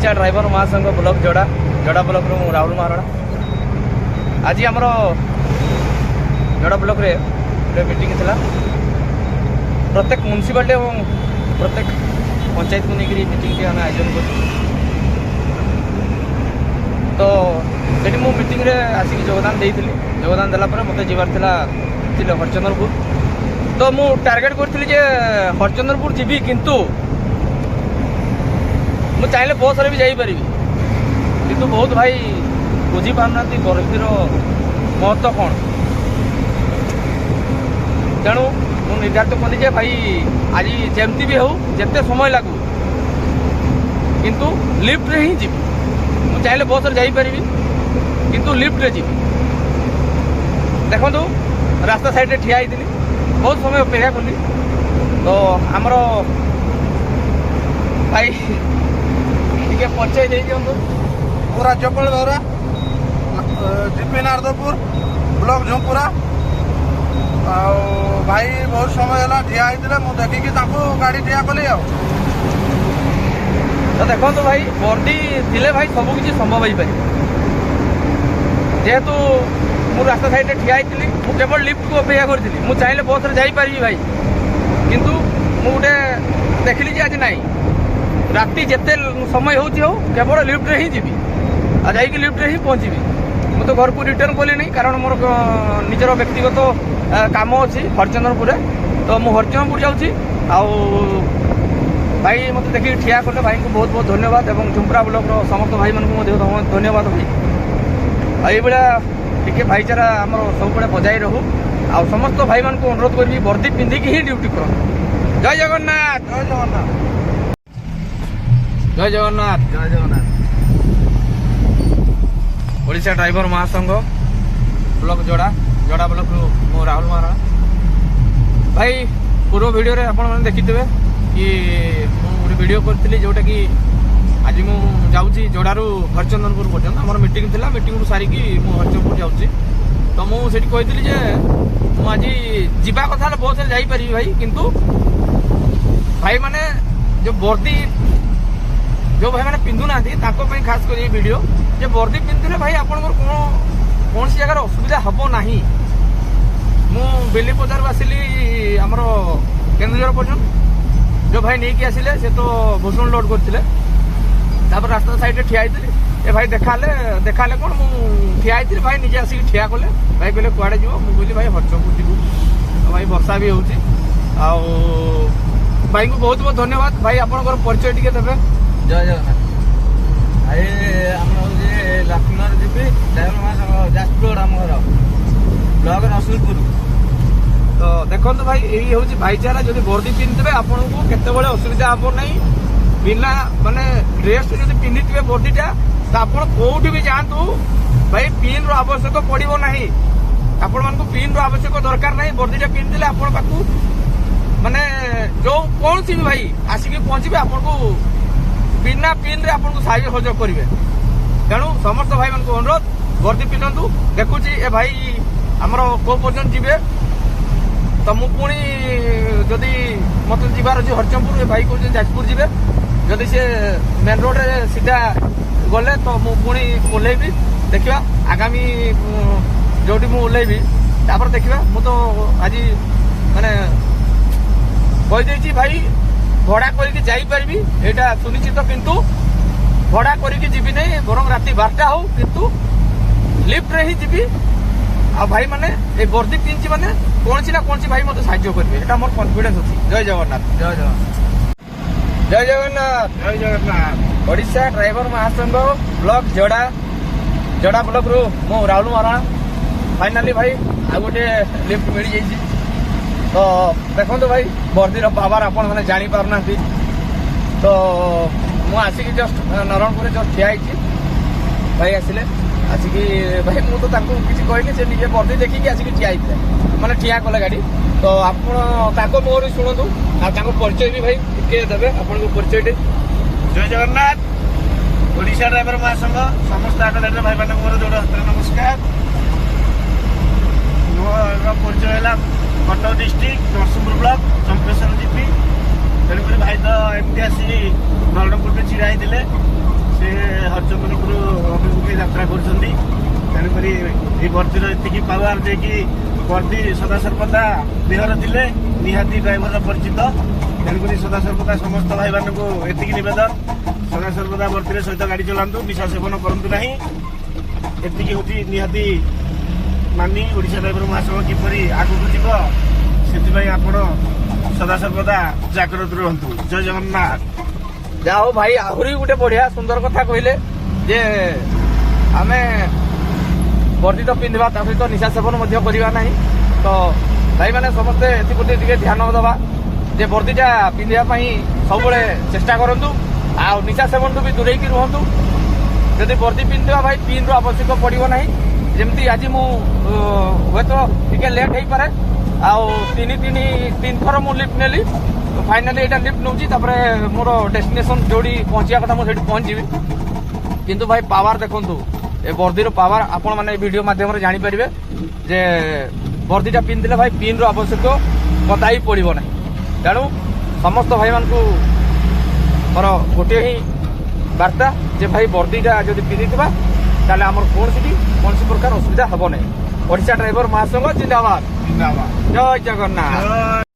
Odisha driver महासंघ block जोड़ा जोड़ा ब्लॉक रु राहुल महाराणा। आज आमर जोड़ा ब्लॉक रे मीटिंग थिला प्रत्येक म्युनिसिपालिटी और प्रत्येक पंचायत को लेकर मीटिंग आम आयोजन कर। तो सेठी मु मीटिंग रे आसिक योगदान देइथिली। योगदान देला पर मते जीवार थिला हरचंद्रपुर। तो मु टार्गेट करथिली जे हरचंद्रपुर जीवी, किंतु मु चाहे बस रे भी जाई परिबी, किंतु बहुत भाई बुझी पारना गरीबीर महत्व कौन। तेणु मु निर्धारित कली जे भाई आज जमती भी हो जिते समय लगू किंतु लिफ्ट रे ही जीवी। मु चाहे बस रे जाई परिबी, किंतु लिफ्ट रे जीवी। देखो रास्ता साइड रे ठिया होती बहुत समय अपेक्षा कली। तो आमर भाई टे परिचय दे दिखाँ। मु राज्यपाल बेहरा जीपी नारदपुर ब्लॉक झुमपुरा। भाई बहुत समय है ठिया होते मुझे देखिकी गाड़ी ठिया कली। तो देखो भाई वर्दी थिले भाई सब किसी संभव हो पारे। जेहेतु मु रास्ता साइड ठिया होती मुझे केवल लिफ्ट को अपेक्षा करी। मुझे चाहे बस रे जाई भाई, किंतु मु गोटे देखिली जे आज नाई राति जिते समय हो केवल लिफ्ट रे ही जीवी आ जाइए लिफ्ट रे ही पहुँची। मु तो घर को रिटर्न कली नहीं, कारण मोर निजर व्यक्तिगत काम अच्छी हरचंद्रपुर। तो मु हरचंद्रपुर जाऊँगी। भाई मत देखिए ठिया कले भाई को बहुत बहुत धन्यवाद। और झुमपुरा ब्लॉक समस्त भाई मान धन्यवाद भाई। ये टे भाईचारा आम सब बजाई रहू। आ समस्त भाई मान को अनुरोध करी वर्दी पिंधिकी ही ड्यूटी कर। जय जगन्नाथ, जय जगन्नाथ, जय जगन्नाथ, जय जगन्नाथ। ओडिशा ड्राइवर महासंघ ब्लॉक जोड़ा जोड़ा ब्लॉक मो राहुल महाराणा। भाई पूर्व वीडियो रे आपण माने देखिथिबे कि गोटे वीडियो करथिली जोटा कि आज मु जाउची जोड़ारू हरचंद्रपुर पर्यंत आमर मीटिंग थिला। मीटिंग सारिकी मु हरचंद्रपुर जाउची। तो मु सेठी कहिथिली जे मु आज जीवा कथा बहुत जाई पारी भाई, किंतु भाई माने जो वर्दी जो भाई मैंने पिंधु ना खास कर ये वीडियो जे वर्दी पिंधे भाई आप कौन सी जगह असुविधा हम ना। मु बेली बजार आसिली आमर केन्दुझर पर्यटन जो भाई नहीं आसिले से तो भूषण लोड करते। रास्ता साइड ठिया ए भाई देखाले कौन मु ठिया भाई निजे आसिक ठिया कले। भाई कहले कुआड़े जीव मुझे भाई हरचंदपुर जीवु। भाई वर्षा भी होउची। भाई को बहुत बहुत धन्यवाद। भाई आपन परिचय टिके देबे। जय जगन्नाथ। भाई आम लक्ष्मण जीपी ड्राइवर महासंघ जाजपुर आम घर ब्लॉक रसूलपुर। तो देखो भाई यही हूँ भाईचारा। जब वर्दी पिंधे आपन को केतबेले असुविधा हम ना। बिना माने ड्रेस जो पिंधि थे वर्दीटा तो आप कौटी भी जातु भाई पिन रो आवश्यक पड़ो ना। आपण मान पिन रो आवश्यक दरकार ना। वर्दीटा पिंधे आपण पाखु माने जो कौन सी भी भाई आसिक पहुंचे आपन को बिना पिन रे आपन को साहाय्य सहयोग करेंगे। तेणु समस्त भाई मान को अनुरोध वर्दी पिंधु। देखुची ए भाई आमर को पर्यटन जीवे। तो मु पुणी जदि मत जीवार अच्छे हरचंदपुर ए भाई को जाजपुर जीवे। जदि से मेन रोड रे सीधा गले तो मु पुणी ओह्लैबी। देखा आगामी जो मु ओह्लैबी तापर देखा। मु तो आज माने कहीदे भाई भड़ा करके जापरि यहाँ सुनिश्चित, किंतु भड़ा करके जीवी नहीं। बरम राति 12टा हो किंतु लिफ्ट रे ही जीवी। आ भाई माने ए वर्दी पिंधि माने कौन सी ना कौन सी भाई मत साहाय्य करेंगे। ये मोर कॉन्फिडेंस अच्छी। जय जगन्नाथ, जय जगन्नाथ, जय जगन्नाथ, जय जगन्नाथ। ओडिशा ड्राइवर महासंघ ब्लॉक जोड़ा जोड़ा ब्लॉक रु मो राहुल महाराणा। फाइनाली भाई आ गोटे लिफ्ट मिल जाइए। तो देखो भाई वर्दी पावर आप जानी पारना। तो मु आसिक जस्ट नरणपुर जस्ट ठिया भाई आसिले आसिक भाई मु तो किसी कहनी से निजे वर्दी देखिकी आसिक ठिया मैंने ठिया कले गाड़ी। तो आप मोहर शुणु आ परिचय भी भाई टे देवे आपन को परिचय टे। जय जगन्नाथ। ओडिशा ड्राइवर महासंघ समस्त आकडेट भाई मान मोर जोड़ नमस्कार। मोर परिचय है Cuttack district Narasinghpur block Champeswar GP. तेणुक भाई तो एमती आसी नरणपुर छिड़ा होते ସେ ହରିଚନ୍ଦନପୁର ଅଭିମୁଖେ ଯାତ୍ରା କରୁଛନ୍ତି। ତେଣୁକରି এই ବର୍ଦ୍ଦିର ଏତିକି ପାୱାର ଯେ କି ବର୍ଦ୍ଦି ସଦାସର୍ବଦା ଦେହରେ ଥିଲେ ନିହାତି ଡ୍ରାଇଭର ପରିଚିତ। ତେଣୁକରି ସଦାସର୍ବଦା ସମସ୍ତ ଭାଇମାନଙ୍କୁ ଏତିକି ନିବେଦନ, ସଦାସର୍ବଦା ବର୍ଦ୍ଦିରେ ସହିତ ଗାଡ଼ି ଚଲାନ୍ତୁ, ନିଶା ସେବନ କରନ୍ତୁ ନାହିଁ। ଏତିକି ହେଉଛି ନିହାତି ମାନି ଓଡ଼ିଶା ଡ୍ରାଇଭର ମହାସଂଘ କିପରି ଆଗକୁ ଯିବ ସେଥିପାଇଁ ଆପଣ ସଦାସର୍ବଦା ଜାଗ୍ରତ ରୁହନ୍ତୁ। ଜୟ ଜଗନ୍ନାଥ। ଯାହା ହଉ ଭାଇ, ଆହୁରି ଗୋଟେ ବଢିଆ ସୁନ୍ଦର କଥା କହିଲେ ଯେ ଆମେ ବର୍ଦ୍ଦି ତ ପିନ୍ଧିବା, ତା ସହିତ ନିଶା ସେବନ ମଧ୍ୟ କରିବା ନାହିଁ। ତ ଭାଇମାନେ ସମସ୍ତେ ଏଥିପ୍ରତି ଟିକେ ଧ୍ୟାନ ଦେବା ଯେ ବର୍ଦ୍ଦିଟା ପିନ୍ଧିବା ପାଇଁ ସବୁବେଳେ ଚେଷ୍ଟା କରନ୍ତୁ, ଆଉ ନିଶା ସେବନଠୁ ବି ଦୂରେଇକି ରୁହନ୍ତୁ। ଯଦି ବର୍ଦ୍ଦି ପିନ୍ଧିବା ଭାଇ ପିନ୍ର ଆବଶ୍ୟକ ପଡ଼ିବ ନାହିଁ। ଯେମିତି ଆଜି ମୁଁ ହୁଏତ ଟିକେ ଲେଟ୍ ହେଇପାରେ, ଆଉ ତିନି ଥର ମୁଁ ଲିଫ୍ଟ ନେଲି, ଫାଇନାଲି ଏଇଟା ଲିଫ୍ଟ ନେଉଛି, ତାପରେ ମୋର ଡେଷ୍ଟିନେସନ ଯୋଉଠି ପହଞ୍ଚିବା କଥା ମୁଁ ସେଇଠି ପହଞ୍ଚିବି। କିନ୍ତୁ ଭାଇ ପାୱାର ଦେଖନ୍ତୁ, ଏ ବର୍ଦ୍ଦିର ପାୱାର ଆପଣ ମାନେ ଏ ଭିଡିଓ ମାଧ୍ୟମରେ ଜାଣିପାରିବେ ଯେ ବର୍ଦ୍ଦିଟା ପିନ୍ଧିଲେ ଭାଇ ପିନ୍ର ଆବଶ୍ୟକ କଦାପି ପଡ଼ିବ ନାହିଁ। ତେଣୁ ସମସ୍ତ ଭାଇମାନଙ୍କୁ ମୋର ଗୋଟିଏ ହିଁ ବାର୍ତ୍ତା ଯେ ଭାଇ ବର୍ଦ୍ଦିଟା ଯଦି ପିନ୍ଧିଥିବା ତାହେଲେ ଆମର କୌଣସି ପ୍ରକାର ଅସୁବିଧା ହେବ ନାହିଁ। ଓଡ଼ିଶା ଡ୍ରାଇଭର ମହାସଂଘ ଜିନ୍ଦାବାଦ। ଜିନ୍ଦାବାଦ। ଜୟ ଜଗନ୍ନାଥ।